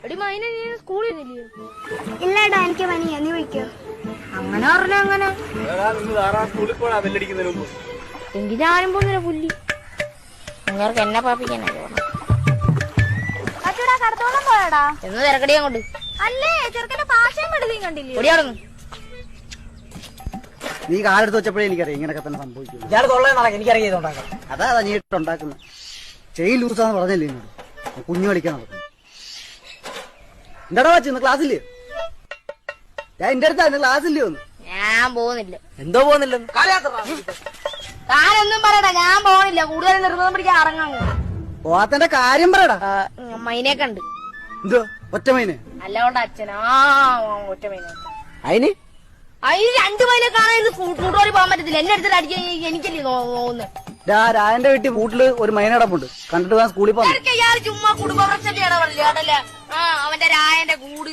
എടി മൈന നീ സ്കൂളിൽ ഇല്ലടാ എനിക്ക് പനിയാ, നീ വിളിക്കോ? അങ്ങനെ പറഞ്ഞ അങ്ങനെ എങ്കിൽ ഞാനും പോകുന്നില്ല പുല്ലി. നിങ്ങൾക്ക് എന്നെ പാപ്പിക്കാനല്ലേ പറഞ്ഞു. കടത്തോളം പോയടാ എന്ന് തിരക്കടിയാ കൊണ്ട് അല്ലേ? ചെറുക്കന്റെ ഭാഷയും പെടുകയും കണ്ടില്ലേ? ഒടിയാടുന്നു. നീ കാലെടുത്ത് വെച്ചപ്പോഴേ എനിക്കറിയാം ഇങ്ങനൊക്കെ തന്നെ സംഭവിക്കുന്നു. എനിക്കറിയാം. അതാ നീ ഇട്ടുണ്ടാക്കുന്നത്. ചെയിൻ ലൂസാന്ന് പറഞ്ഞല്ലേ എന്നോട്. കുഞ്ഞു കളിക്കാൻ നടക്കുന്നു. എന്താടാ വെച്ച് ഇന്ന് ക്ലാസ്സില്ലേ? ഞാൻ എന്റെ അടുത്താ ഇന്ന് ക്ലാസ്സില്ലേ ഒന്ന്. ഞാൻ പോകുന്നില്ല. എന്തോ പോകുന്നില്ലെന്ന് താനൊന്നും പറയടാ, ഞാൻ പോണില്ല. കൂടുതൽ നിർബന്ധം പിടിക്കാൻ ഇറങ്ങാൻ. പോവാത്തന്റെ കാര്യം പറയടാ. മൈനെ കണ്ട്. എന്തോ ഒറ്റമൈനെ? അല്ലോണ്ട് അച്ഛനാ ഒറ്റ മൈനെ. അതിന് അതിന് 2 മൈനെ കാണാൻ കൂട്ടുകാരി പോകാൻ പറ്റത്തില്ല. എന്നെ അടുത്തിട്ട് അടിക്കാൻ എനിക്കല്ലേ തോന്നുന്നു. രായന്റെ വീട്ടിൽ വീട്ടില് ഒരു മൈനടപ്പുണ്ട്. കണ്ടിട്ട് പോകാൻ സ്കൂളിൽ പോകാൻ. ചുമ്മാ കുടുംബ പ്രശ്നത്തെ ഇടപെടില്ല. അവന്റെ രായന്റെ കൂട്